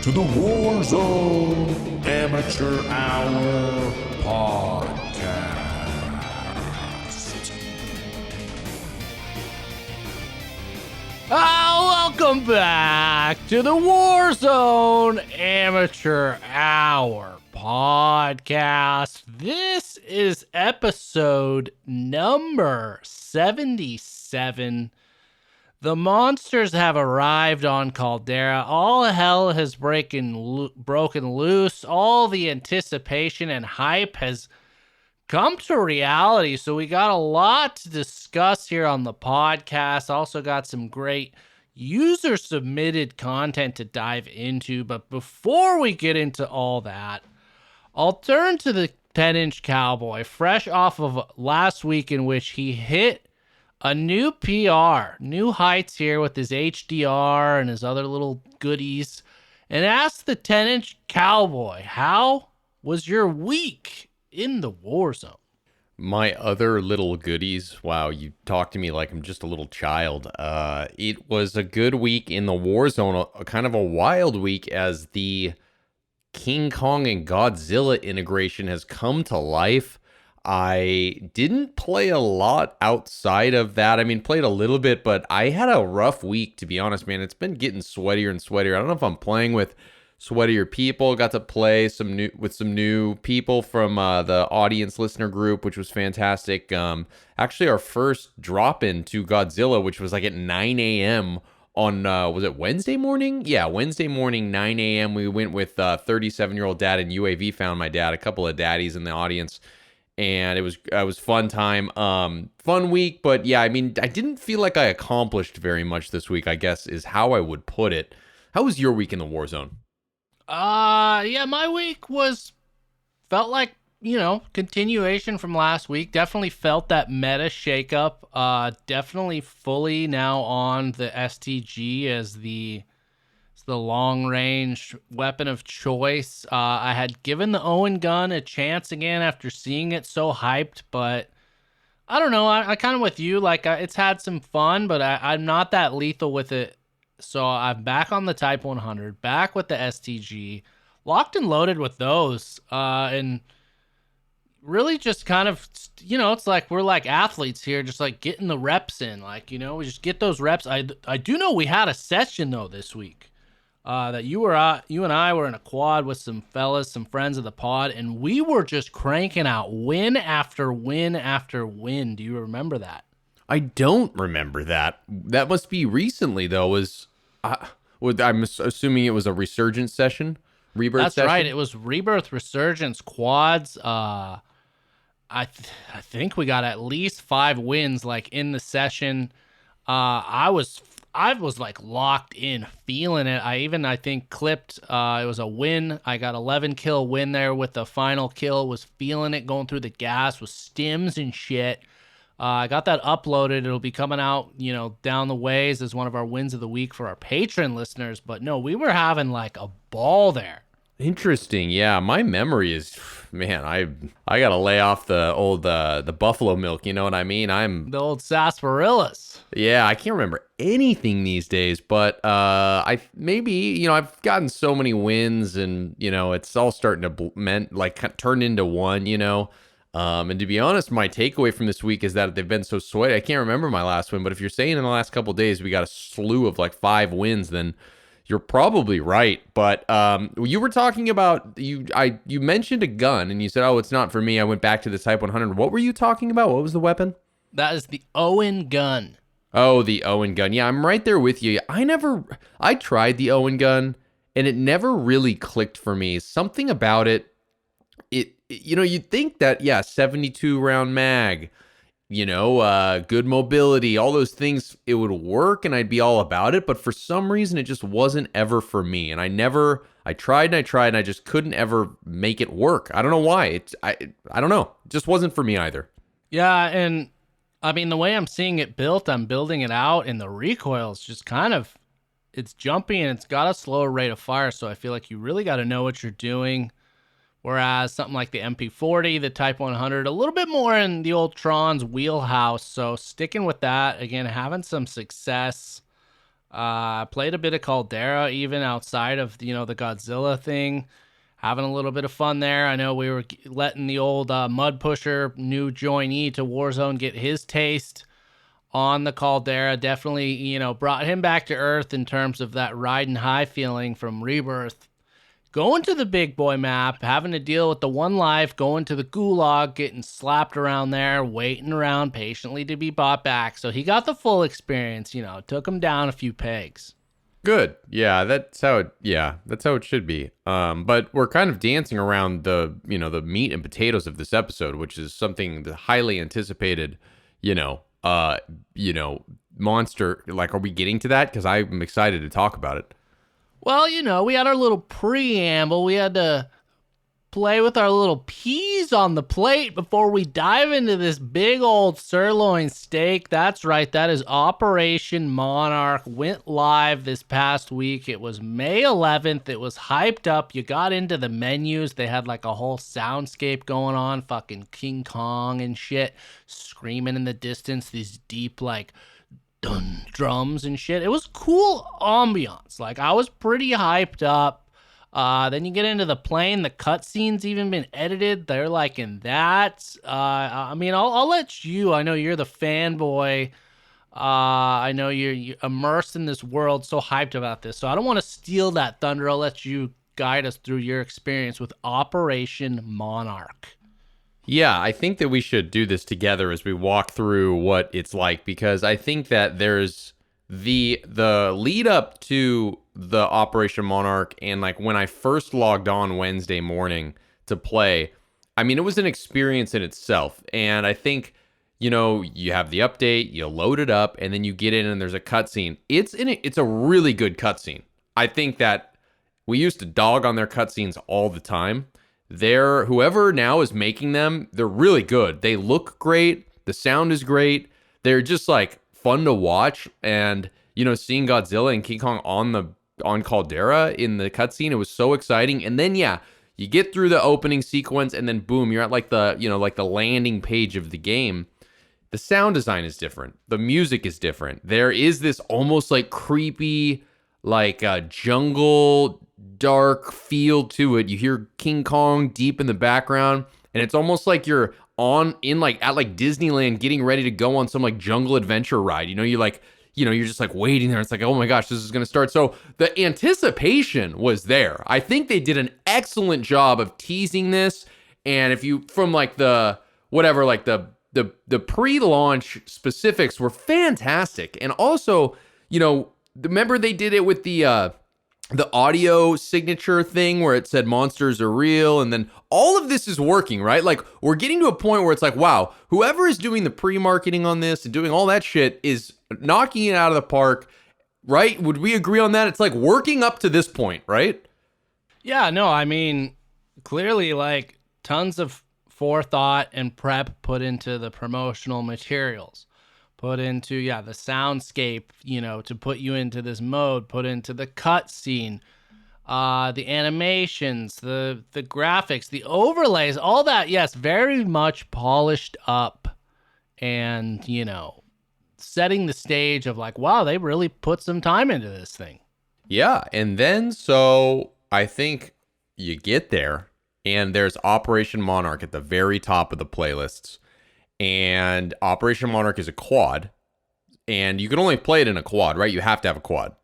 to the War Zone Amateur Hour Podcast. Welcome back to the War Zone Amateur Hour Podcast. This is episode number 77. The monsters have arrived on Caldera. All hell has broken loose. All the anticipation and hype has come to reality. So we got a lot to discuss here on the podcast. Also got some great user-submitted content to dive into. But before we get into all that, I'll turn to the 10-inch cowboy, fresh off of last week in which he hit a new PR, new heights here with his HDR and his other little goodies, and asked the 10-inch cowboy, how was your week in the war zone? My other little goodies. Wow, you talk to me like I'm just a little child. It was a good week in the war zone, a kind of a wild week as the King Kong and Godzilla integration has come to life. I didn't play a lot outside of that. I mean, played a little bit, but I had a rough week, to be honest, man. It's been getting sweatier and sweatier. I don't know if I'm playing with sweatier people. Got to play with some new people from the audience listener group, which was fantastic. Actually, our first drop into Godzilla, which was like at 9 a.m. on, was it Wednesday morning? Yeah, Wednesday morning, 9 a.m. We went with 37-year-old dad and UAV found my dad, a couple of daddies in the audience. And it was fun time, fun week. But yeah, I mean, I didn't feel like I accomplished very much this week, I guess is how I would put it. How was your week in the war zone? Yeah, my week felt like, continuation from last week. Definitely felt that meta shakeup. Definitely fully now on the STG as the long-range weapon of choice. I had given the Owen gun a chance again after seeing it so hyped, but I don't know. I kind of with you. Like, it's had some fun, but I'm not that lethal with it. So I'm back on the Type 100, back with the STG, locked and loaded with those, and really just kind of, it's like we're like athletes here, just like getting the reps in. Like, we just get those reps. I do know we had a session, though, this week. That you and I were in a quad with some fellas, some friends of the pod, and we were just cranking out win after win after win. Do you remember that? I don't remember that. That must be recently, though. I'm assuming it was a resurgence session, rebirth That's session? right. It was rebirth, resurgence, quads. I think we got at least 5 wins like in the session. I was like locked in, feeling it. I think clipped. It was a win. I got 11 kill win there with the final kill. Was feeling it going through the gas with stims and shit. I got that uploaded. It'll be coming out, down the ways as one of our wins of the week for our patron listeners. But no, we were having like a ball there. Interesting. Yeah, my memory is, man, I gotta lay off the old the buffalo milk. You know what I mean? The old sarsaparillas. Yeah, I can't remember anything these days, but I've gotten so many wins, and it's all starting to turn into one. And to be honest, my takeaway from this week is that they've been so sweaty. I can't remember my last win, but if you're saying in the last couple of days we got a slew of like 5 wins, then you're probably right. But you were talking about, you mentioned a gun, and you said, oh, it's not for me. I went back to the Type 100. What were you talking about? What was the weapon? That is the Owen gun. Oh, the Owen gun. Yeah, I'm right there with you. I tried the Owen gun, and it never really clicked for me. Something about it, you'd think that, yeah, 72 round mag, good mobility, all those things, it would work and I'd be all about it. But for some reason, it just wasn't ever for me. And I tried and I just couldn't ever make it work. I don't know why. I don't know. It just wasn't for me either. Yeah. And I mean, the way I'm seeing it built, I'm building it out, and the recoil is just it's jumpy and it's got a slower rate of fire. So I feel like you really got to know what you're doing. Whereas something like the MP40, the Type 100, a little bit more in the old Tron's wheelhouse. So sticking with that, again, having some success. Played a bit of Caldera even outside of, the Godzilla thing. Having a little bit of fun there. I know we were letting the old Mud Pusher, new joinee to Warzone, get his taste on the Caldera. Definitely, brought him back to earth in terms of that riding high feeling from Rebirth. Going to the big boy map, having to deal with the one life, going to the gulag, getting slapped around there, waiting around patiently to be bought back. So he got the full experience, took him down a few pegs. Good. Yeah, that's how it should be. But we're kind of dancing around the meat and potatoes of this episode, which is something the highly anticipated, monster. Like, are we getting to that? Because I'm excited to talk about it. Well, we had our little preamble. We had to play with our little peas on the plate before we dive into this big old sirloin steak. That's right. That is Operation Monarch. Went live this past week. It was May 11th. It was hyped up. You got into the menus. They had like a whole soundscape going on. Fucking King Kong and shit. Screaming in the distance. These deep like dun drums and shit. It was cool ambiance. Like, I was pretty hyped up. Then you get into the plane. The cutscenes even been edited. They're like in that. I'll let you. I know you're the fanboy. I know you're immersed in this world. So hyped about this. So I don't want to steal that thunder. I'll let you guide us through your experience with Operation Monarch. Yeah, I think that we should do this together as we walk through what it's like, because I think that there's the lead up to the Operation Monarch, and like when I first logged on Wednesday morning to play, I mean, it was an experience in itself. And I think, you have the update, you load it up, and then you get in and there's a cutscene. It's a really good cutscene. I think that we used to dog on their cutscenes all the time. Whoever now is making them, they're really good. They look great. The sound is great. They're just like fun to watch. And, seeing Godzilla and King Kong on Caldera in the cutscene, it was so exciting. And then, yeah, you get through the opening sequence and then boom, you're at like the landing page of the game. The sound design is different. The music is different. There is this almost like creepy, like jungle dark feel to it. You hear King Kong deep in the background, and it's almost like you're at Disneyland getting ready to go on some like jungle adventure ride. You're just like waiting there. It's like, oh my gosh, this is going to start. So the anticipation was there. I think they did an excellent job of teasing this. And if you, from like the pre-launch specifics were fantastic. And also, remember they did it with the audio signature thing where it said monsters are real, and then all of this is working, right? Like, we're getting to a point where it's like, wow, whoever is doing the pre-marketing on this and doing all that shit is knocking it out of the park, right? Would we agree on that? It's like working up to this point, right? Yeah, no, I mean, clearly like tons of forethought and prep put into the promotional materials. Put into, the soundscape, to put you into this mode, put into the cutscene, the animations, the graphics, the overlays, all that, yes, very much polished up and, setting the stage of like, wow, they really put some time into this thing. Yeah, and then so I think you get there and there's Operation Monarch at the very top of the playlists. And Operation Monarch is a quad, and you can only play it in a quad, right? You have to have a quad.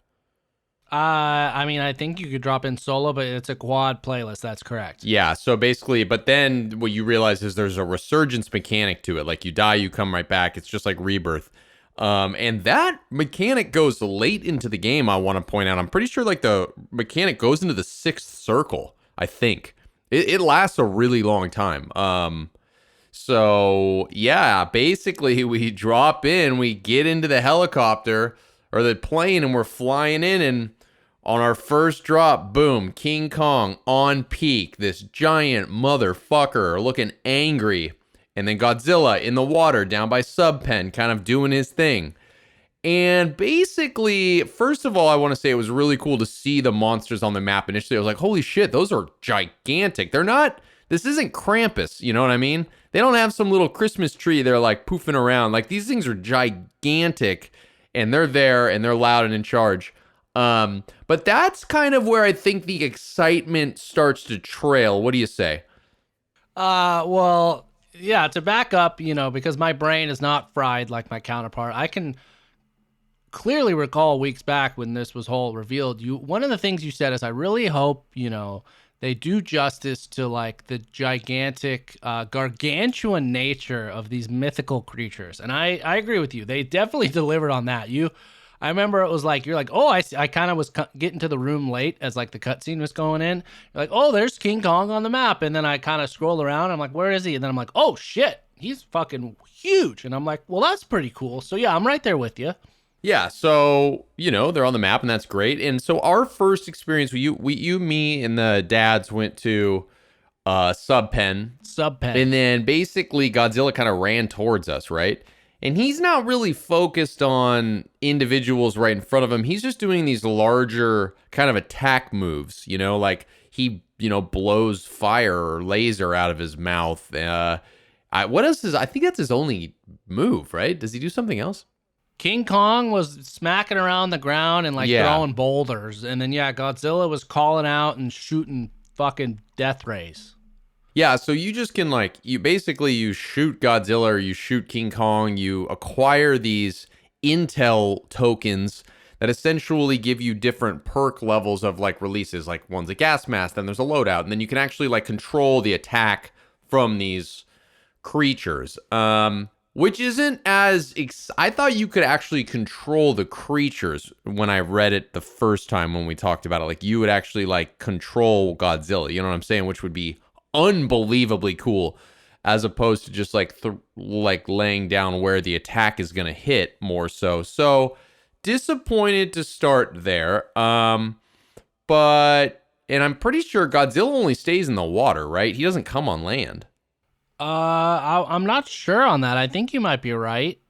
I think you could drop in solo, but it's a quad playlist. That's correct. Yeah, so basically, but then what you realize is there's a resurgence mechanic to it. Like, you die, you come right back. It's just like Rebirth. And that mechanic goes late into the game, I want to point out. I'm pretty sure, like, the mechanic goes into the 6th circle, I think. It lasts a really long time. So, yeah, basically we drop in, we get into the helicopter or the plane, and we're flying in, and on our first drop, boom, King Kong on peak, this giant motherfucker looking angry, and then Godzilla in the water down by Subpen kind of doing his thing. And basically, first of all, I want to say it was really cool to see the monsters on the map initially. I was like, holy shit, those are gigantic. This isn't Krampus, you know what I mean? They don't have some little Christmas tree they're like poofing around. Like, these things are gigantic. and they're there and they're loud and in charge. But that's kind of where I think the excitement starts to trail. What do you say? Well, yeah, to back up, because my brain is not fried like my counterpart, I can clearly recall weeks back when this was whole revealed. One of the things you said is, I really hope, they do justice to like the gigantic, gargantuan nature of these mythical creatures. And I agree with you. They definitely delivered on that. I remember it was like, you're like, oh, I kind of was getting to the room late as like the cutscene was going in. You're like, oh, there's King Kong on the map. And then I kind of scroll around. I'm like, where is he? And then I'm like, oh shit, he's fucking huge. And I'm like, well, that's pretty cool. So yeah, I'm right there with you. Yeah, so, they're on the map and that's great. And so our first experience, me and the dads went to Sub Pen. And then basically Godzilla kind of ran towards us, right? And he's not really focused on individuals right in front of him. He's just doing these larger kind of attack moves, like he, blows fire or laser out of his mouth. What else I think that's his only move, right? Does he do something else? King Kong was smacking around the ground and throwing boulders. And then, Godzilla was calling out and shooting fucking death rays. Yeah, so you just can you shoot Godzilla or you shoot King Kong, you acquire these intel tokens that essentially give you different perk levels of releases. Like one's a gas mask, then there's a loadout, and then you can actually control the attack from these creatures. Which isn't as I thought you could actually control the creatures when I read it the first time when we talked about it. Like you would actually control Godzilla, you know what I'm saying? Which would be unbelievably cool, as opposed to just laying down where the attack is going to hit more so. So disappointed to start there. And I'm pretty sure Godzilla only stays in the water, right? He doesn't come on land. I'm not sure on that. I think you might be right.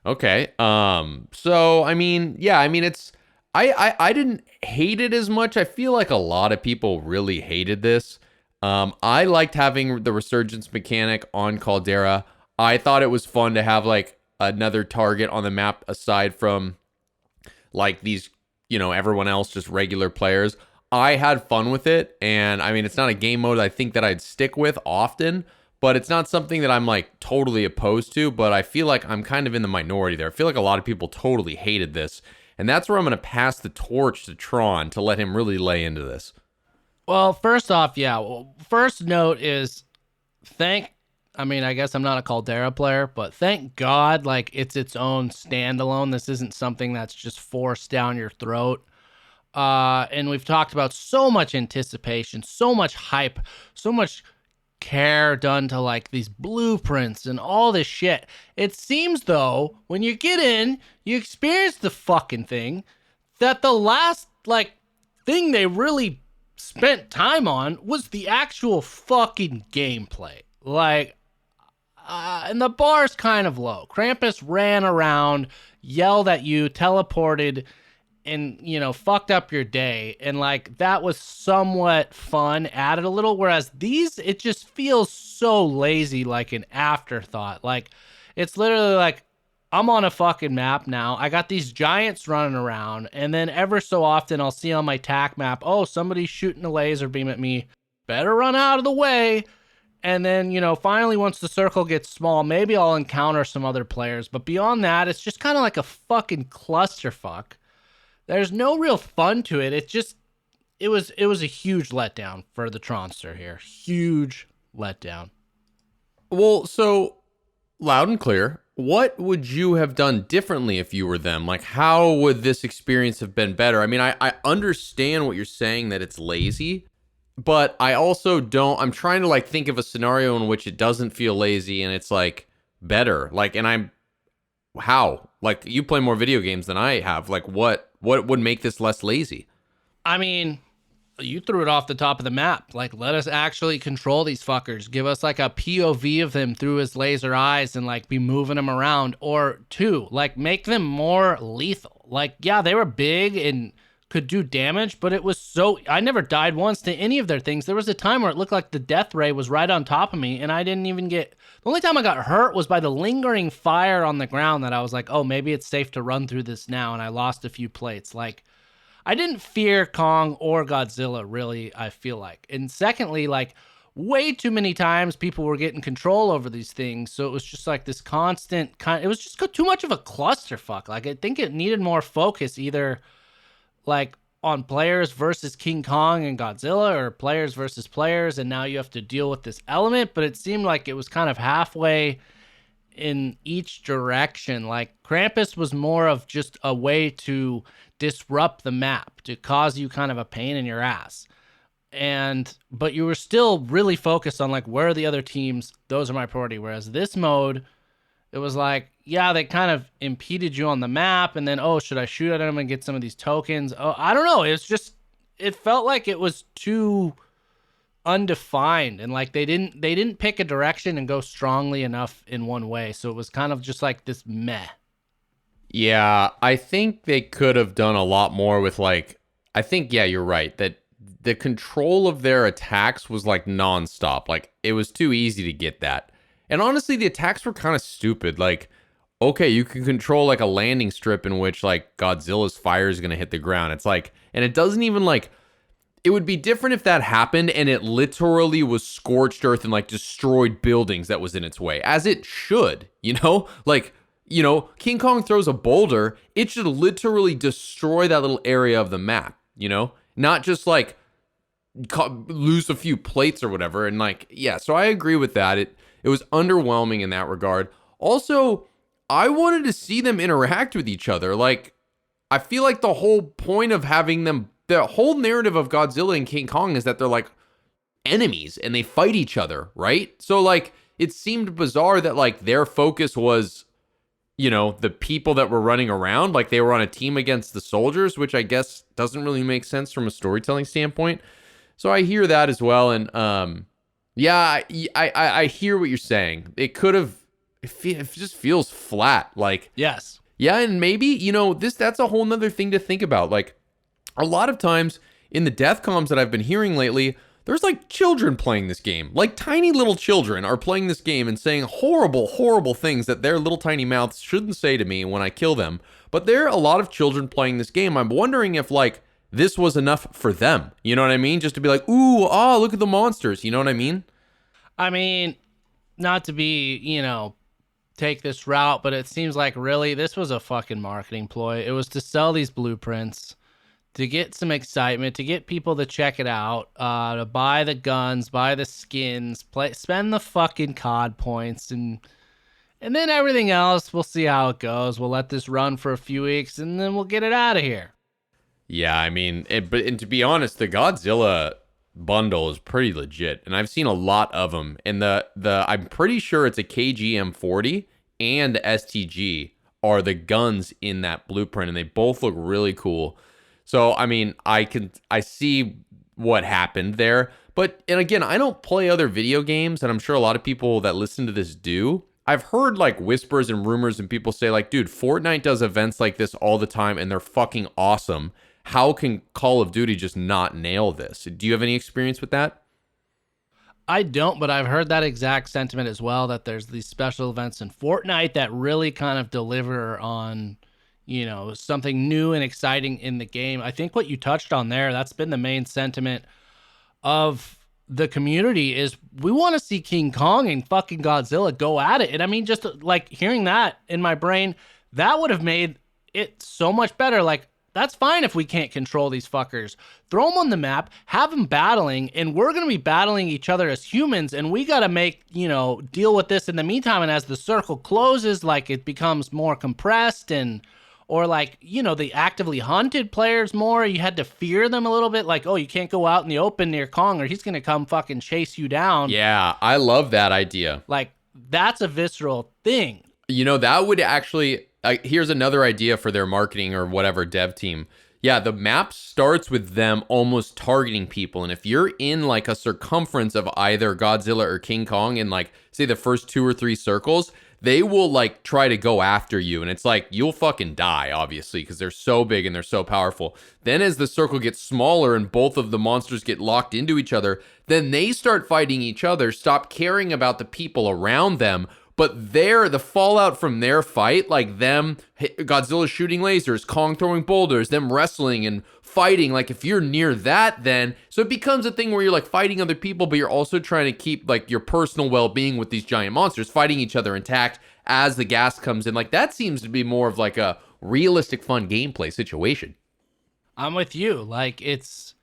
Okay. So I mean, it's I didn't hate it as much. I feel like a lot of people really hated this. I liked having the resurgence mechanic on Caldera. I thought it was fun to have another target on the map aside from these, everyone else, just regular players. I had fun with it, and I mean, it's not a game mode I think that I'd stick with often. But it's not something that I'm totally opposed to, but I feel like I'm kind of in the minority there. I feel like a lot of people totally hated this. And that's where I'm going to pass the torch to Tron to let him really lay into this. Well, first off, first note is I guess I'm not a Caldera player, but thank God, it's its own standalone. This isn't something that's just forced down your throat. And we've talked about so much anticipation, so much hype, so much care done to these blueprints and all this shit. It seems though, when you get in, you experience the fucking thing, that the last thing they really spent time on was the actual fucking gameplay. And the bar's kind of low. Krampus ran around, yelled at you, teleported, and fucked up your day, and that was somewhat fun, added a little, whereas these, it just feels so lazy, an afterthought. It's literally I'm on a fucking map now, I got these giants running around, and then ever so often I'll see on my TAC map, oh, somebody's shooting a laser beam at me, better run out of the way. And then, finally, once the circle gets small, maybe I'll encounter some other players, but beyond that, it's just kind of like a fucking clusterfuck. There's no real fun to it. It was a huge letdown for the Tronster here. Huge letdown. Well, so loud and clear, what would you have done differently if you were them? How would this experience have been better? I mean, I understand what you're saying, that it's lazy, but I also don't. I'm trying to think of a scenario in which it doesn't feel lazy and it's better. How? You play more video games than I have. What would make this less lazy? I mean, you threw it off the top of the map. Let us actually control these fuckers. Give us a POV of them through his laser eyes and be moving them around. Or two, make them more lethal. Yeah, they were big and could do damage, but it was so, I never died once to any of their things. There was a time where it looked like the death ray was right on top of me, and I didn't even get, the only time I got hurt was by the lingering fire on the ground that I was like, oh, maybe it's safe to run through this now, and I lost a few plates. Like, I didn't fear Kong or Godzilla, really, I feel like. And secondly, like, way too many times people were getting control over these things, so it was just like this constant kind, it was just too much of a clusterfuck. Like, I think it needed more focus, either like on players versus King Kong and Godzilla, or players versus players, and now you have to deal with this element. But it seemed like it was kind of halfway in each direction. Like, Krampus was more of just a way to disrupt the map, to cause you kind of a pain in your ass. But you were still really focused on like, where are the other teams? Those are my priority. Whereas this mode, it was like, yeah, they kind of impeded you on the map, and then, oh, should I shoot at them and get some of these tokens? Oh, I don't know. It's just, it felt like it was too undefined, and like they didn't pick a direction and go strongly enough in one way. So it was kind of just like this meh. Yeah, I think they could have done a lot more with like, I think, yeah, you're right, that the control of their attacks was like nonstop. Like, it was too easy to get that. And honestly, the attacks were kind of stupid. Like, okay, you can control like a landing strip in which like Godzilla's fire is going to hit the ground. It's like, and it doesn't even like, it would be different if that happened and it literally was scorched earth and like destroyed buildings that was in its way, as it should, you know? Like, you know, King Kong throws a boulder, it should literally destroy that little area of the map, you know? Not just like lose a few plates or whatever. And like, yeah, so I agree with that. It was underwhelming in that regard. Also, I wanted to see them interact with each other. Like, I feel like the whole point of having them, the whole narrative of Godzilla and King Kong is that they're like enemies and they fight each other, right? So like, it seemed bizarre that like their focus was, you know, the people that were running around, like they were on a team against the soldiers, which I guess doesn't really make sense from a storytelling standpoint. So I hear that as well. And yeah, I hear what you're saying. It could have, it just feels flat. Like, Yes. yeah, and maybe, you know, that's a whole nother thing to think about. Like, a lot of times in the death comms that I've been hearing lately, there's like children playing this game. Like, tiny little children are playing this game and saying horrible, horrible things that their little tiny mouths shouldn't say to me when I kill them. But there are a lot of children playing this game. I'm wondering if like this was enough for them. You know what I mean? Just to be like, ooh, ah, look at the monsters. You know what I mean? I mean, not to be, you know, take this route, but it seems like really this was a fucking marketing ploy. It was to sell these blueprints, to get some excitement, to get people to check it out, to buy the guns, buy the skins, spend the fucking COD points, and then everything else, we'll see how it goes. We'll let this run for a few weeks, and then we'll get it out of here. Yeah, I mean, and to be honest, the Godzilla bundle is pretty legit, and I've seen a lot of them. And I'm pretty sure it's a KGM40 and STG are the guns in that blueprint, and they both look really cool. So I mean, I see what happened there. But and again, I don't play other video games, and I'm sure a lot of people that listen to this do. I've heard like whispers and rumors and people say like, dude, Fortnite does events like this all the time and they're fucking awesome. How can Call of Duty just not nail this? Do you have any experience with that? I don't, but I've heard that exact sentiment as well, that there's these special events in Fortnite that really kind of deliver on, you know, something new and exciting in the game. I think what you touched on there, that's been the main sentiment of the community, is we want to see King Kong and fucking Godzilla go at it. And I mean, just like hearing that in my brain, that would have made it so much better. Like, that's fine if we can't control these fuckers. Throw them on the map, have them battling, and we're going to be battling each other as humans, and we got to make, you know, deal with this in the meantime. And as the circle closes, like, it becomes more compressed, and or like, you know, they actively hunted players more. You had to fear them a little bit, like, oh, you can't go out in the open near Kong or he's going to come fucking chase you down. Yeah, I love that idea. Like, that's a visceral thing. You know, that would actually... here's another idea for their marketing or whatever dev team. Yeah, the map starts with them almost targeting people. And if you're in like a circumference of either Godzilla or King Kong in like, say, the first 2 or 3 circles, they will like try to go after you. And it's like, you'll fucking die, obviously, because they're so big and they're so powerful. Then as the circle gets smaller and both of the monsters get locked into each other, then they start fighting each other, stop caring about the people around them. But the fallout from their fight, like them, Godzilla shooting lasers, Kong throwing boulders, them wrestling and fighting, like if you're near that, then, so it becomes a thing where you're like fighting other people, but you're also trying to keep like your personal well-being with these giant monsters, fighting each other intact as the gas comes in. Like that seems to be more of like a realistic, fun gameplay situation. I'm with you. Like it's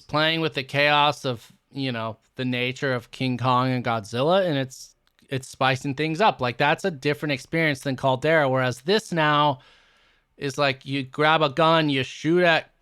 playing with the chaos of, the nature of King Kong and Godzilla, and it's spicing things up. Like that's a different experience than Caldera, whereas this now is like you grab a gun, you shoot at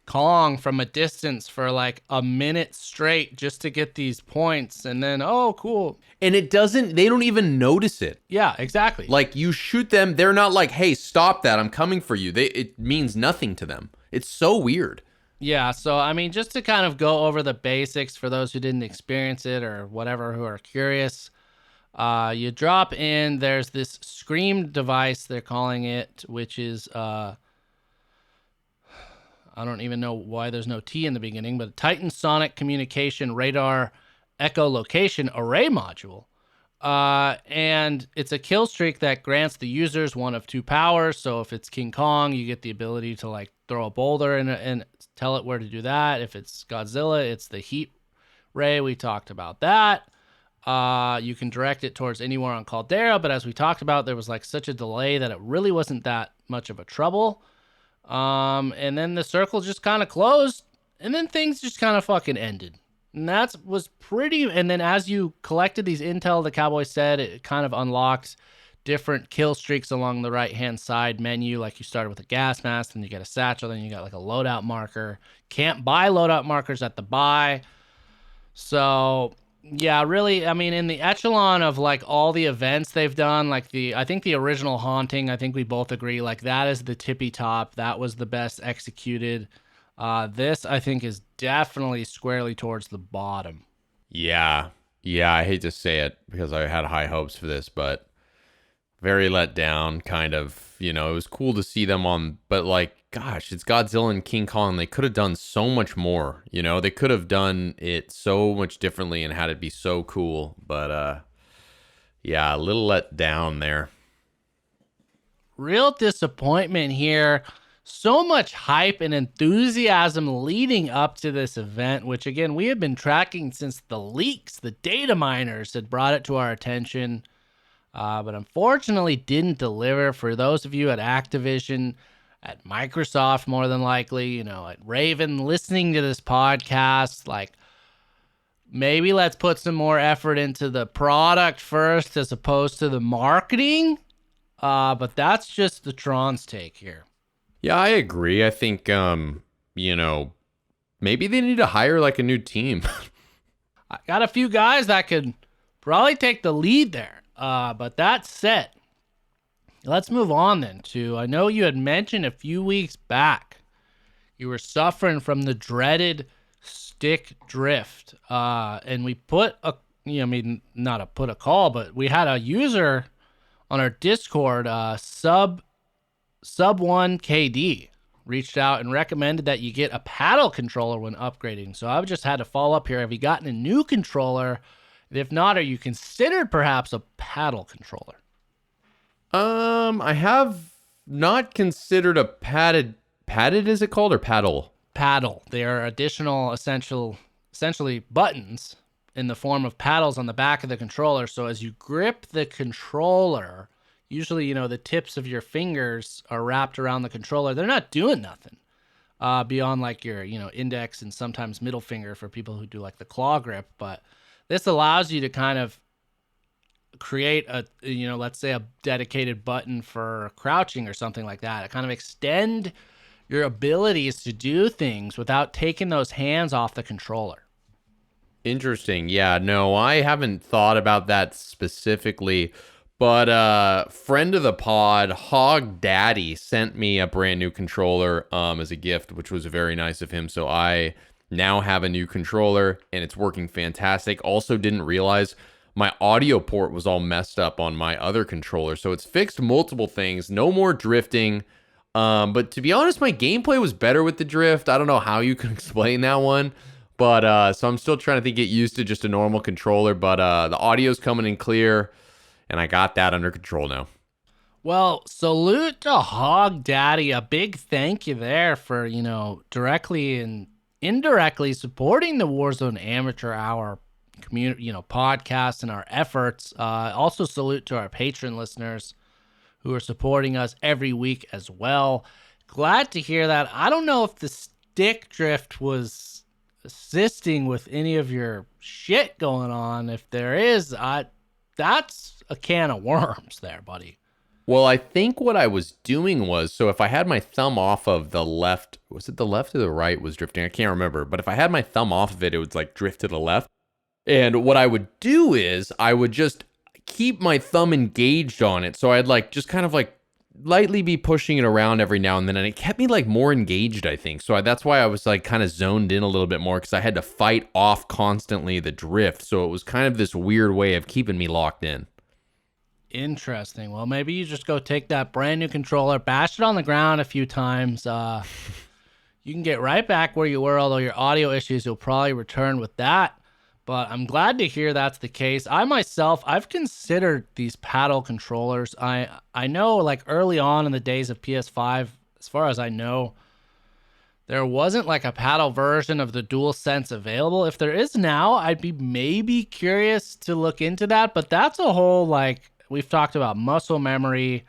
Kong from a distance for like a minute straight just to get these points, and then oh cool. And they don't even notice it. Yeah, exactly. Like you shoot them, they're not like, hey, stop that, I'm coming for you. It means nothing to them. It's so weird. Yeah, so I mean, just to kind of go over the basics for those who didn't experience it or whatever, who are curious. You drop in, there's this scream device, they're calling it, which is, I don't even know why there's no T in the beginning, but a Titan Sonic Communication Radar Echolocation Array Module. And it's a kill streak that grants the users one of two powers. So if it's King Kong, you get the ability to like throw a boulder and tell it where to do that. If it's Godzilla, it's the heat ray. We talked about that. You can direct it towards anywhere on Caldera, but as we talked about, there was like such a delay that it really wasn't that much of a trouble. And then the circle just kind of closed, and then things just kind of fucking ended. And that was pretty, and then as you collected these intel, the cowboy said, it kind of unlocked different kill streaks along the right-hand side menu. Like you started with a gas mask, then you get a satchel, then you got like a loadout marker. Can't buy loadout markers at the buy. So yeah, really, I mean, in the echelon of like all the events they've done, like I think the original Haunting, I think we both agree, like that is the tippy top. That was the best executed. This, I think, is definitely squarely towards the bottom. Yeah, I hate to say it because I had high hopes for this, but very let down, kind of. It was cool to see them on, but like, gosh, it's Godzilla and King Kong. They could have done so much more. They could have done it so much differently and had it be so cool. But yeah, a little let down there. Real disappointment here. So much hype and enthusiasm leading up to this event, which again, we have been tracking since the leaks. The data miners had brought it to our attention, but unfortunately didn't deliver. For those of you at Activision, at Microsoft, more than likely, at Raven, listening to this podcast, like maybe let's put some more effort into the product first as opposed to the marketing. But that's just the Tron's take here. Yeah, I agree. I think, maybe they need to hire like a new team. I got a few guys that could probably take the lead there. But that said, let's move on then to, I know you had mentioned a few weeks back, you were suffering from the dreaded stick drift. And we put not a put a call, but we had a user on our Discord, Sub1KD, reached out and recommended that you get a paddle controller when upgrading. So I've just had to follow up here. Have you gotten a new controller? And if not, are you considered perhaps a paddle controller? I have not considered a padded is it called, or paddle? Paddle. They are additional essentially buttons in the form of paddles on the back of the controller. So as you grip the controller, usually, the tips of your fingers are wrapped around the controller. They're not doing nothing beyond like your, index and sometimes middle finger for people who do like the claw grip. But this allows you to kind of create a, let's say a dedicated button for crouching or something like that. It kind of extend your abilities to do things without taking those hands off the controller. Interesting. Yeah, no, I haven't thought about that specifically. But friend of the pod, Hog Daddy, sent me a brand new controller as a gift, which was very nice of him. So I now have a new controller, and it's working fantastic. Also didn't realize my audio port was all messed up on my other controller. So it's fixed multiple things. No more drifting. But to be honest, my gameplay was better with the drift. I don't know how you can explain that one. But so I'm still trying to get used to just a normal controller. But the audio's coming in clear, and I got that under control now. Well, salute to Hog Daddy. A big thank you there for, directly and indirectly supporting the Warzone Amateur Hour community, podcast and our efforts. Also salute to our patron listeners who are supporting us every week as well. Glad to hear that. I don't know if the stick drift was assisting with any of your shit going on. If there is, that's a can of worms there, buddy. Well, I think what I was doing was, so if I had my thumb off of the left, was it the left or the right was drifting? I can't remember. But if I had my thumb off of it, it would like drift to the left. And what I would do is I would just keep my thumb engaged on it. So I'd like just kind of like lightly be pushing it around every now and then. And it kept me like more engaged, I think. So that's why I was like kind of zoned in a little bit more, because I had to fight off constantly the drift. So it was kind of this weird way of keeping me locked in. Interesting. Well, maybe you just go take that brand new controller, bash it on the ground a few times. You can get right back where you were, although your audio issues will probably return with that. But I'm glad to hear that's the case. I myself, I've considered these paddle controllers. I know like early on in the days of PS5, as far as I know, there wasn't like a paddle version of the DualSense available. If there is now, I'd be maybe curious to look into that. But that's a whole like, we've talked about muscle memory,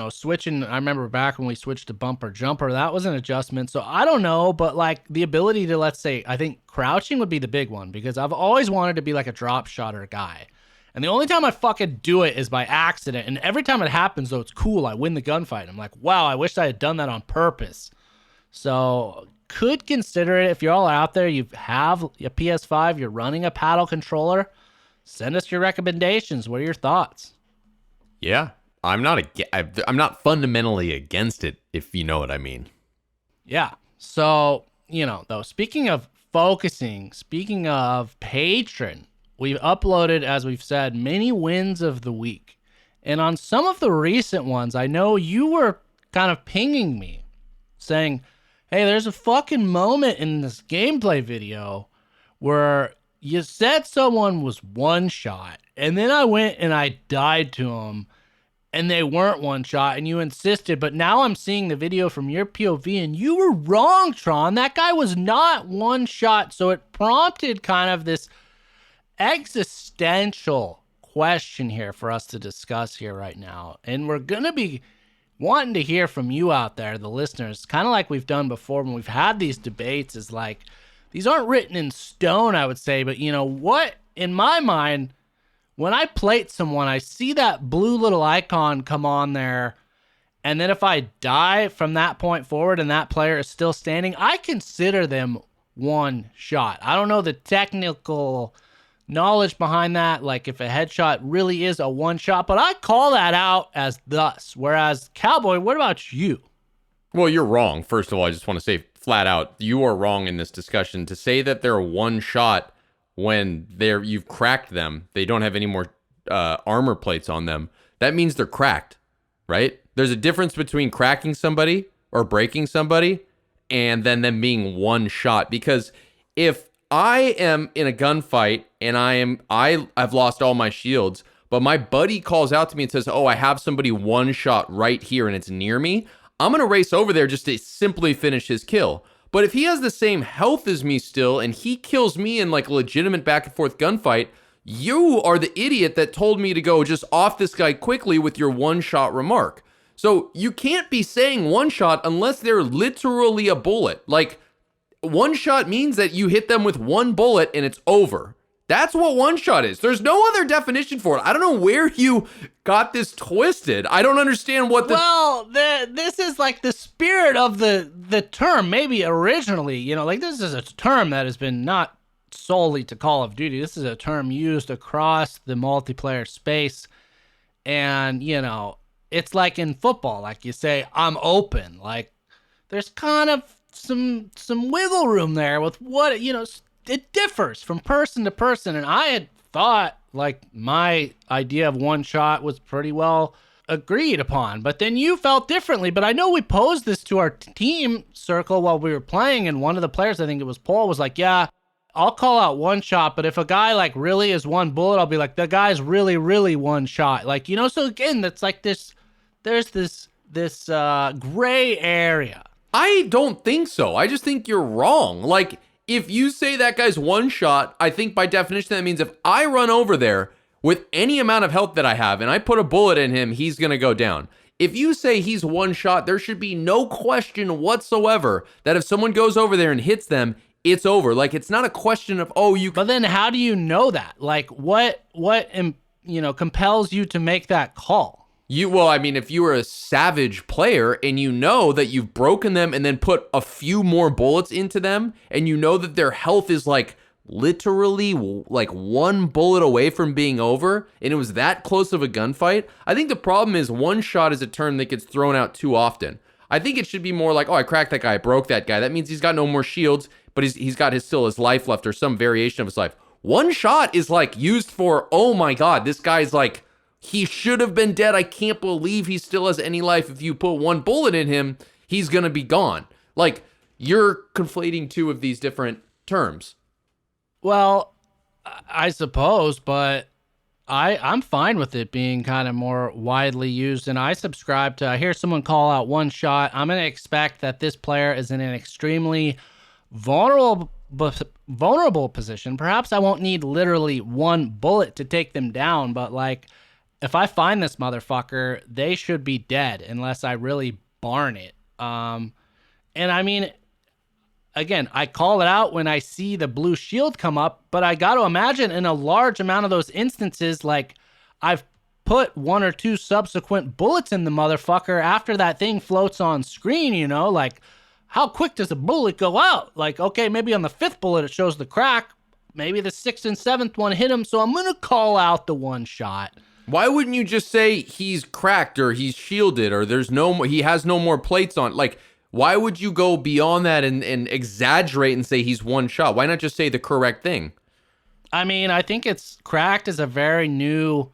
switching. I remember back when we switched to bumper jumper, that was an adjustment. So I don't know, but like the ability to, let's say, I think crouching would be the big one, because I've always wanted to be like a drop shotter guy. And the only time I fucking do it is by accident. And every time it happens, though, it's cool. I win the gunfight. I'm like, wow, I wish I had done that on purpose. So could consider it. If you're all out there, you have a PS5, you're running a paddle controller, send us your recommendations. What are your thoughts? Yeah, I'm not fundamentally against it, if you know what I mean. Yeah. So, though, speaking of focusing, speaking of patron, we've uploaded, as we've said, many wins of the week. And on some of the recent ones, I know you were kind of pinging me saying, hey, there's a fucking moment in this gameplay video where you said someone was one shot, and then I went and I died to them, and they weren't one shot, and you insisted. But now I'm seeing the video from your POV, and you were wrong, Tron. That guy was not one shot. So it prompted kind of this existential question here for us to discuss here right now. And we're going to be wanting to hear from you out there, the listeners, kind of like we've done before when we've had these debates, is like, these aren't written in stone, I would say, but what, in my mind, when I plate someone, I see that blue little icon come on there, and then if I die from that point forward and that player is still standing, I consider them one shot. I don't know the technical knowledge behind that, like if a headshot really is a one shot, but I call that out as thus. Whereas, Cowboy, what about you? Well, you're wrong. First of all, I just want to say flat out, you are wrong in this discussion. To say that they're one shot when you've cracked them, they don't have any more armor plates on them, that means they're cracked, right? There's a difference between cracking somebody or breaking somebody and then them being one shot. Because if I am in a gunfight and I've lost all my shields, but my buddy calls out to me and says, oh, I have somebody one shot right here and it's near me, I'm going to race over there just to simply finish his kill. But if he has the same health as me still and he kills me in like a legitimate back and forth gunfight, you are the idiot that told me to go just off this guy quickly with your one shot remark. So you can't be saying one shot unless they're literally a bullet. Like, one shot means that you hit them with one bullet and it's over. That's what one shot is. There's no other definition for it. I don't know where you got this twisted. I don't understand what the... Well, this is like the spirit of the term, maybe originally, like this is a term that has been not solely to Call of Duty. This is a term used across the multiplayer space. And, it's like in football, like you say, I'm open. Like there's kind of some wiggle room there with what, it differs from person to person. And I had thought like my idea of one shot was pretty well agreed upon, but then you felt differently. But I know we posed this to our team circle while we were playing, and one of the players, I think it was Paul, was like, yeah, I'll call out one shot, but if a guy like really is one bullet, I'll be like, the guy's really, really one shot. Like, you know, so again, that's like there's this gray area. I don't think so. I just think you're wrong. Like, if you say that guy's one shot, I think by definition that means if I run over there with any amount of health that I have and I put a bullet in him, he's going to go down. If you say he's one shot, there should be no question whatsoever that if someone goes over there and hits them, it's over. Like, it's not a question of, oh, you... But then how do you know that? Like, what compels you to make that call? Well, I mean, if you were a savage player and you know that you've broken them and then put a few more bullets into them and you know that their health is like literally like one bullet away from being over and it was that close of a gunfight, I think the problem is one shot is a term that gets thrown out too often. I think it should be more like, oh, I cracked that guy, I broke that guy. That means he's got no more shields, but he's got still his life left or some variation of his life. One shot is like used for, oh my God, this guy's like, he should have been dead. I can't believe he still has any life. If you put one bullet in him, he's going to be gone. Like, you're conflating two of these different terms. Well, I suppose, but I'm fine with it being kind of more widely used. And I subscribe to, I hear someone call out one shot, I'm going to expect that this player is in an extremely vulnerable position. Perhaps I won't need literally one bullet to take them down, but like, if I find this motherfucker, they should be dead unless I really barn it. And I mean, again, I call it out when I see the blue shield come up, but I got to imagine in a large amount of those instances, like I've put one or two subsequent bullets in the motherfucker after that thing floats on screen, you know, like how quick does a bullet go out? Like, okay, maybe on the fifth bullet, it shows the crack. Maybe the sixth and seventh one hit him. So I'm going to call out the one shot. Why wouldn't you just say he's cracked or he's shielded or he has no more plates on? Like, why would you go beyond that and exaggerate and say he's one shot? Why not just say the correct thing? I mean, I think it's cracked is a very new,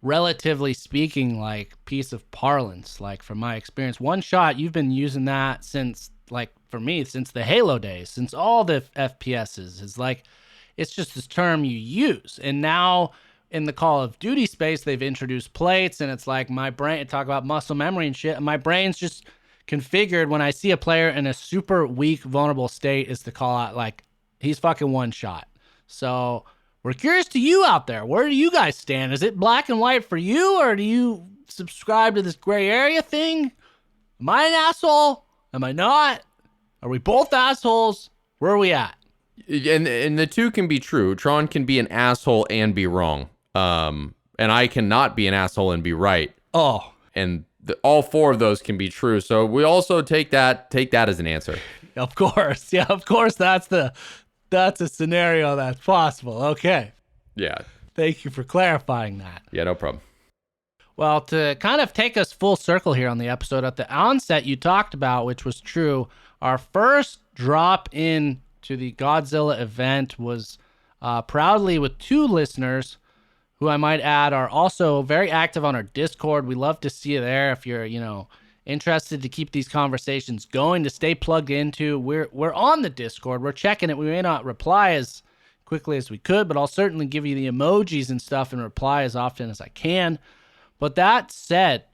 relatively speaking, like piece of parlance. Like from my experience, one shot, you've been using that since, like for me, since the Halo days, since all the FPSs. Is like, it's just this term you use. And now in the Call of Duty space, they've introduced plates, and it's like my brain, talk about muscle memory and shit, and my brain's just configured when I see a player in a super weak, vulnerable state is to call out like, he's fucking one shot. So we're curious to you out there. Where do you guys stand? Is it black and white for you, or do you subscribe to this gray area thing? Am I an asshole? Am I not? Are we both assholes? Where are we at? And the two can be true. Tron can be an asshole and be wrong. And I cannot be an asshole and be right. Oh. And all four of those can be true. So we also take that as an answer. Of course. Yeah, of course that's a scenario that's possible. Okay. Yeah. Thank you for clarifying that. Yeah, no problem. Well, to kind of take us full circle here on the episode, at the onset you talked about, which was true, our first drop in to the Godzilla event was proudly with two listeners who I might add are also very active on our Discord. We love to see you there if you're, interested to keep these conversations going, to stay plugged into. We're on the Discord. We're checking it. We may not reply as quickly as we could, but I'll certainly give you the emojis and stuff and reply as often as I can. But that said,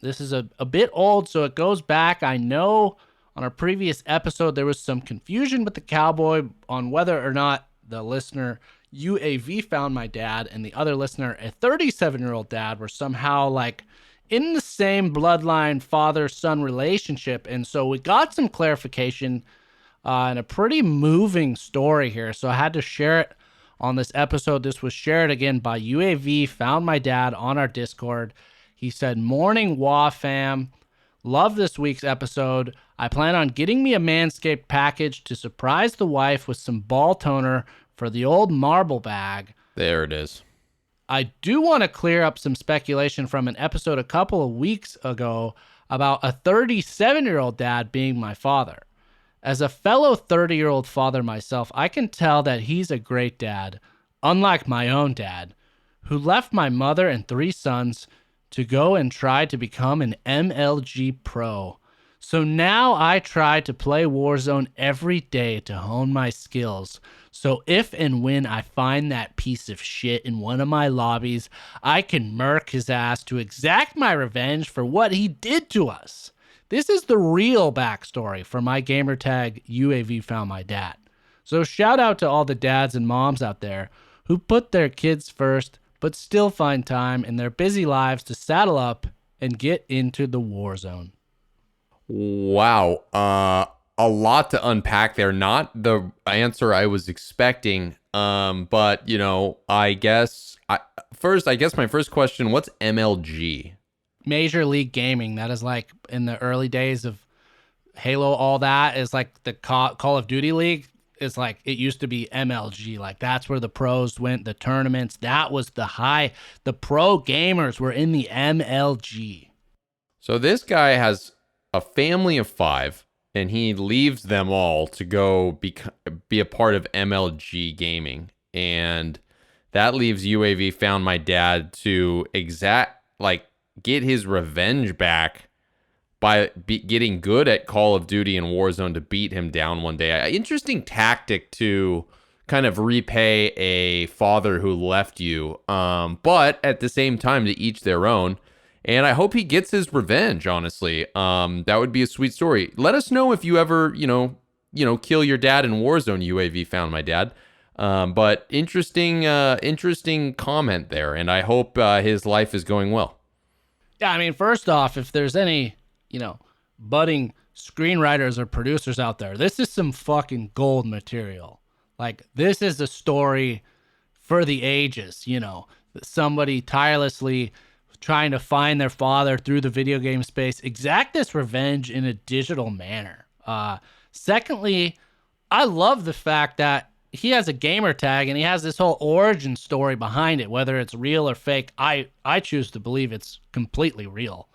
this is a bit old, so it goes back. I know on our previous episode there was some confusion with the cowboy on whether or not the listener UAV found my dad and the other listener, a 37-year-old dad, were somehow like in the same bloodline father-son relationship. And so we got some clarification and a pretty moving story here. So I had to share it on this episode. This was shared again by UAV, found my dad on our Discord. He said, "Morning WA fam. Love this week's episode. I plan on getting me a Manscaped package to surprise the wife with some ball toner for the old marble bag." There it is. I do want to clear up some speculation from an episode a couple of weeks ago about a 37-year-old dad being my father. As a fellow 30-year-old father myself, I can tell that he's a great dad. unlike my own dad, who left my mother and 3 sons to go and try to become an MLG pro. So now I try to play Warzone every day to hone my skills. So if and when I find that piece of shit in one of my lobbies, I can murk his ass to exact my revenge for what he did to us. This is the real backstory for my gamertag UAV found my dad. So shout out to all the dads and moms out there who put their kids first, but still find time in their busy lives to saddle up and get into the war zone. Wow. A lot to unpack there. Not the answer I was expecting. But I guess my first question, what's MLG? Major League Gaming. That is like in the early days of Halo, all that is like the Call of Duty League. It's like it used to be MLG. Like that's where the pros went, the tournaments. That was the high. The pro gamers were in the MLG. So this guy has a family of 5, and he leaves them all to go be a part of MLG gaming. And that leaves UAV found my dad to get his revenge back by getting good at Call of Duty and Warzone to beat him down one day. Interesting tactic to kind of repay a father who left you. But at the same time, to each their own. And I hope he gets his revenge, honestly. That would be a sweet story. Let us know if you ever, kill your dad in Warzone. UAV found my dad. But interesting comment there. And I hope his life is going well. Yeah, I mean, first off, if there's any, budding screenwriters or producers out there, this is some fucking gold material. Like, this is a story for the ages, somebody tirelessly trying to find their father through the video game space, exact this revenge in a digital manner. Secondly, I love the fact that he has a gamer tag and he has this whole origin story behind it, whether it's real or fake. I choose to believe it's completely real.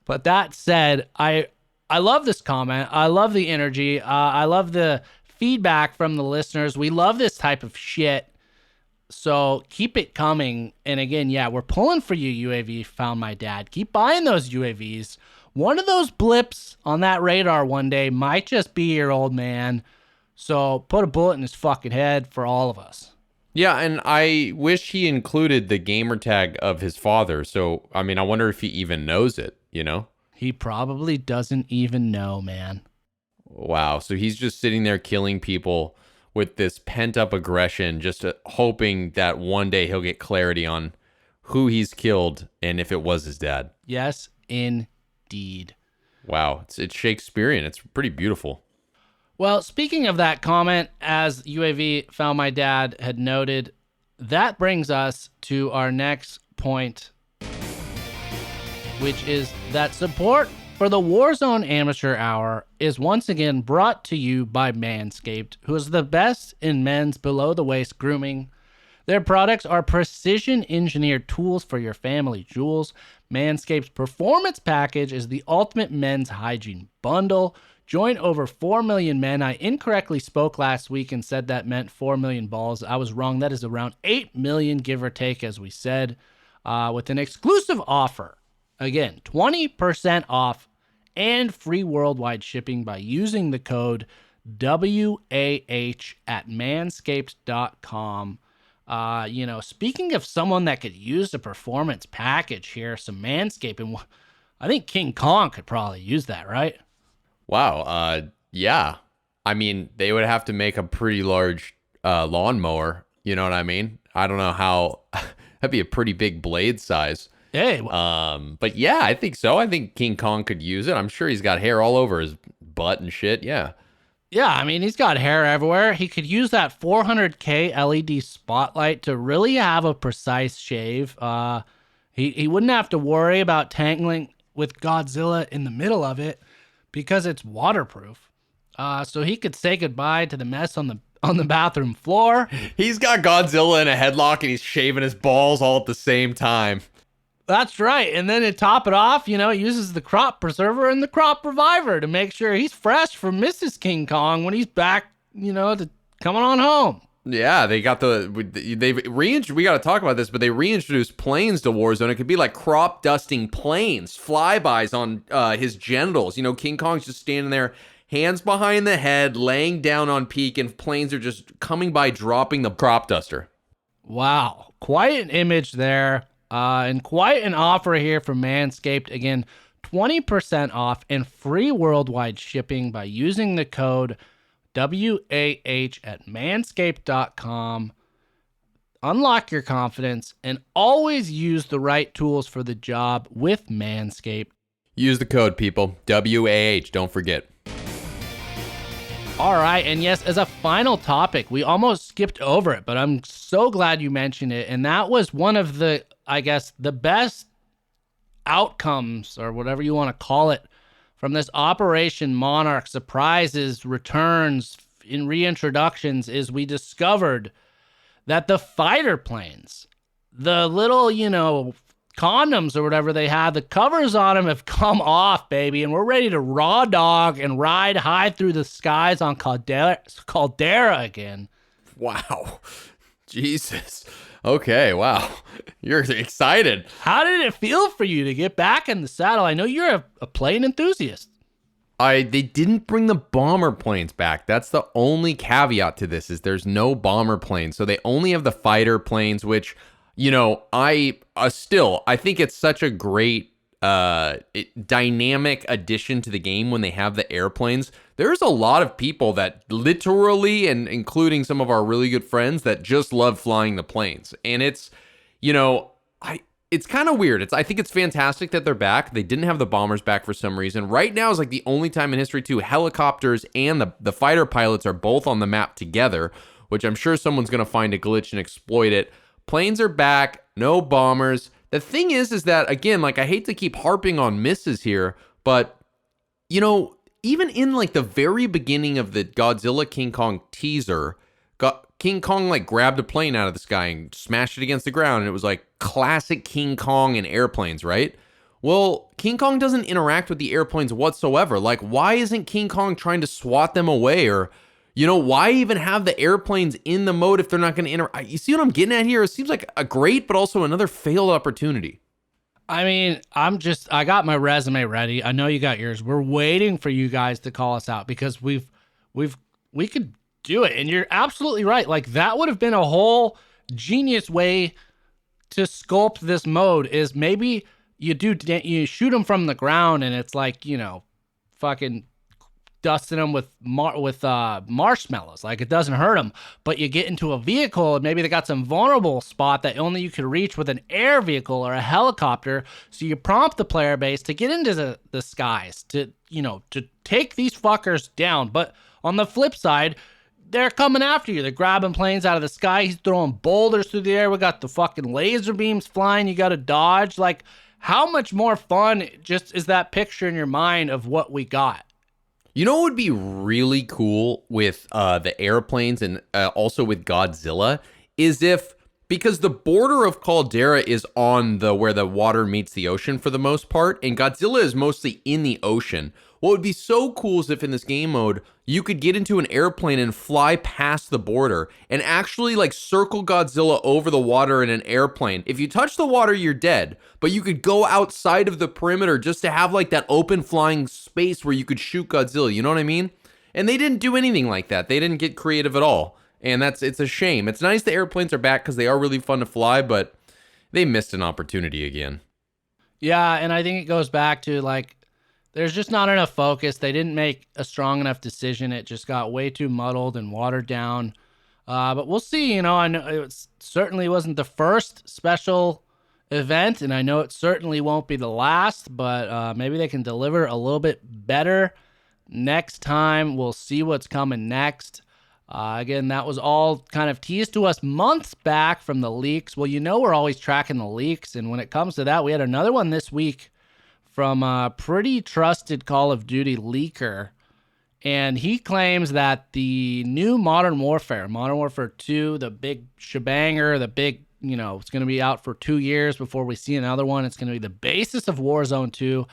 But that said, I love this comment. I love the energy. I love the feedback from the listeners. We love this type of shit. So keep it coming. And again, yeah, we're pulling for you, UAV found my dad. Keep buying those UAVs. One of those blips on that radar one day might just be your old man. So put a bullet in his fucking head for all of us. Yeah, and I wish he included the gamer tag of his father. So, I mean, I wonder if he even knows it, He probably doesn't even know, man. Wow. So he's just sitting there killing people with this pent-up aggression, just hoping that one day he'll get clarity on who he's killed and if it was his dad. Yes, indeed. Wow. It's Shakespearean. It's pretty beautiful. Well, speaking of that comment, as UAV found my dad had noted, that brings us to our next point, which is that support for the Warzone Amateur Hour is once again brought to you by Manscaped, who is the best in men's below-the-waist grooming. Their products are precision-engineered tools for your family jewels. Manscaped's Performance Package is the ultimate men's hygiene bundle. Join over 4 million men. I incorrectly spoke last week and said that meant 4 million balls. I was wrong. That is around 8 million, give or take, as we said, with an exclusive offer. Again, 20% off and free worldwide shipping by using the code WAH at manscaped.com. Speaking of someone that could use a performance package here, some Manscaping, I think King Kong could probably use that, right? Wow. Yeah. I mean, they would have to make a pretty large lawnmower. You know what I mean? I don't know how. That'd be a pretty big blade size. Hey. But yeah, I think so. I think King Kong could use it. I'm sure he's got hair all over his butt and shit. Yeah. Yeah, I mean, he's got hair everywhere. He could use that 400K LED spotlight to really have a precise shave. He wouldn't have to worry about tangling with Godzilla in the middle of it because it's waterproof. So he could say goodbye to the mess on the bathroom floor. He's got Godzilla in a headlock and he's shaving his balls all at the same time. That's right. And then to top it off, he uses the crop preserver and the crop reviver to make sure he's fresh for Mrs. King Kong when he's back, to coming on home. Yeah, they got we got to talk about this, but they reintroduced planes to Warzone. It could be like crop dusting planes, flybys on his genitals. King Kong's just standing there, hands behind the head, laying down on peak, and planes are just coming by, dropping the crop duster. Wow, quite an image there, and quite an offer here from Manscaped. Again, 20% off and free worldwide shipping by using the code WAH at manscaped.com. Unlock your confidence and always use the right tools for the job with Manscaped. Use the code, people. WAH, don't forget. All right, and yes, as a final topic, we almost skipped over it, but I'm so glad you mentioned it, and that was one of the, I guess, the best outcomes, or whatever you want to call it, from this Operation Monarch surprises, returns, in reintroductions, is we discovered that the fighter planes, the little, condoms or whatever they had, the covers on them have come off, baby, and we're ready to raw dog and ride high through the skies on Caldera again. Wow. Jesus. Okay, wow. You're excited. How did it feel for you to get back in the saddle? I know you're a plane enthusiast. They didn't bring the bomber planes back. That's the only caveat to this, is there's no bomber planes. So they only have the fighter planes, which, I think it's such a great dynamic addition to the game when they have the airplanes. There's a lot of people that literally, and including some of our really good friends, that just love flying the planes. And it's, it's kind of weird. I think it's fantastic that they're back. They didn't have the bombers back for some reason. Right now is like the only time in history too, helicopters and the fighter pilots are both on the map together, which I'm sure someone's going to find a glitch and exploit it. Planes are back, no bombers. The thing is that, again, like, I hate to keep harping on misses here, but, even in like the very beginning of the Godzilla King Kong teaser, King Kong like grabbed a plane out of the sky and smashed it against the ground, and it was like classic King Kong and airplanes, right? Well, King Kong doesn't interact with the airplanes whatsoever. Like, why isn't King Kong trying to swat them away? Or, why even have the airplanes in the mode if they're not going to interact? You see what I'm getting at here? It seems like a great, but also another failed opportunity. I mean, I got my resume ready. I know you got yours. We're waiting for you guys to call us out because we could do it. And you're absolutely right. Like, that would have been a whole genius way to sculpt this mode, is maybe you shoot them from the ground and it's like, fucking dusting them with marshmallows. Like, it doesn't hurt them, but you get into a vehicle and maybe they got some vulnerable spot that only you could reach with an air vehicle or a helicopter. So you prompt the player base to get into the skies to take these fuckers down. But on the flip side, they're coming after you. They're grabbing planes out of the sky. He's throwing boulders through the air. We got the fucking laser beams flying. You got to dodge. Like, how much more fun just is that picture in your mind of what we got? What would be really cool with the airplanes and also with Godzilla is because the border of Caldera is on where the water meets the ocean for the most part, and Godzilla is mostly in the ocean. What would be so cool is if in this game mode, you could get into an airplane and fly past the border and actually like circle Godzilla over the water in an airplane. If you touch the water, you're dead, but you could go outside of the perimeter just to have like that open flying space where you could shoot Godzilla. You know what I mean? And they didn't do anything like that. They didn't get creative at all. And it's a shame. It's nice the airplanes are back because they are really fun to fly, but they missed an opportunity again. Yeah, and I think it goes back to like, there's just not enough focus. They didn't make a strong enough decision. It just got way too muddled and watered down. But we'll see. I know it certainly wasn't the first special event, and I know it certainly won't be the last, but maybe they can deliver a little bit better next time. We'll see what's coming next. Again, that was all kind of teased to us months back from the leaks. Well, we're always tracking the leaks, and when it comes to that, we had another one this week from a pretty trusted Call of Duty leaker, and he claims that the new Modern Warfare 2, the big shebanger, the big, it's going to be out for 2 years before we see another one. It's going to be the basis of Warzone 2.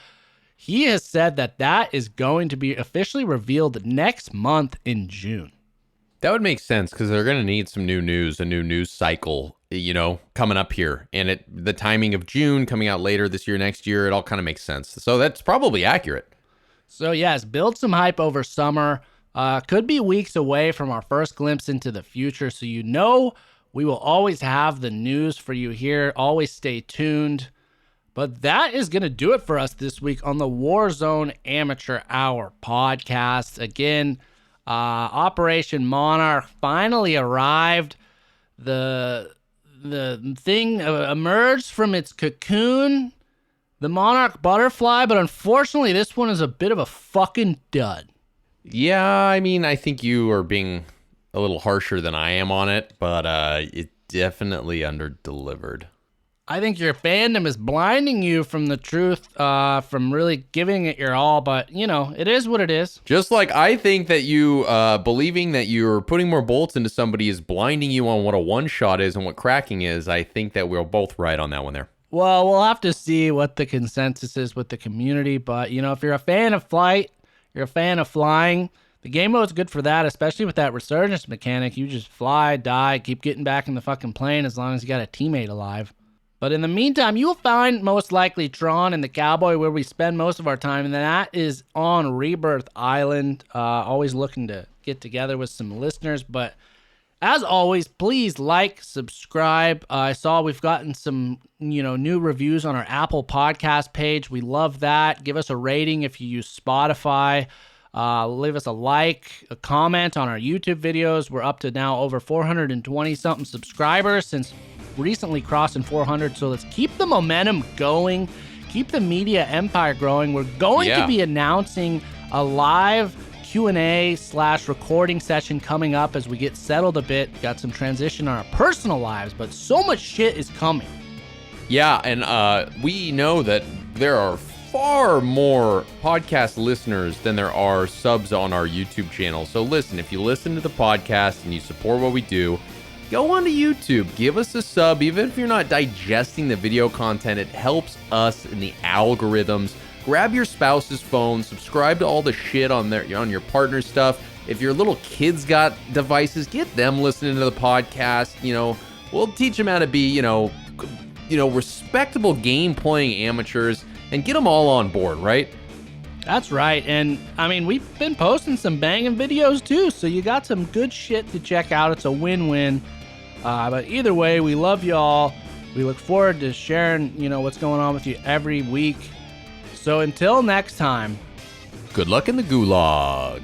He has said that is going to be officially revealed next month in June. That would make sense because they're going to need some new news, a new news cycle, coming up here. And the timing of June coming out later this year, next year, it all kind of makes sense. So that's probably accurate. So yes, build some hype over summer. Could be weeks away from our first glimpse into the future. So we will always have the news for you here. Always stay tuned. But that is going to do it for us this week on the Warzone Amateur Hour podcast. Again, Operation Monarch finally arrived. The thing emerged from its cocoon, the Monarch butterfly, but unfortunately this one is a bit of a fucking dud. Yeah, I mean, I think you are being a little harsher than I am on it, but it definitely underdelivered. I think your fandom is blinding you from the truth, from really giving it your all, but, it is what it is. Just like I think that you believing that you're putting more bullets into somebody is blinding you on what a one-shot is and what cracking is. I think that we're both right on that one there. Well, we'll have to see what the consensus is with the community, but, if you're a fan of flight, you're a fan of flying, the game mode's good for that, especially with that resurgence mechanic. You just fly, die, keep getting back in the fucking plane as long as you got a teammate alive. But in the meantime, you will find most likely Tron and the Cowboy where we spend most of our time, and that is on Rebirth Island. Always looking to get together with some listeners. But as always, please like, subscribe. I saw we've gotten some new reviews on our Apple Podcast page. We love that. Give us a rating if you use Spotify. Leave us a like, a comment on our YouTube videos. We're up to now over 420-something subscribers since recently crossing 400, so let's keep the momentum going, keep the media empire growing. We're going to be announcing a live Q&A/recording session coming up as we get settled a bit. Got some transition on our personal lives, but so much shit is coming. Yeah, and we know that there are far more podcast listeners than there are subs on our YouTube channel. So listen, if you listen to the podcast and you support what we do, go onto YouTube, give us a sub. Even if you're not digesting the video content, it helps us in the algorithms. Grab your spouse's phone, subscribe to all the shit on your partner's stuff. If your little kids got devices, get them listening to the podcast. We'll teach them how to be, respectable game playing amateurs and get them all on board, right? That's right. And I mean, we've been posting some banging videos too, so you got some good shit to check out. It's a win-win. But either way, we love y'all. We look forward to sharing, what's going on with you every week. So until next time. Good luck in the gulag.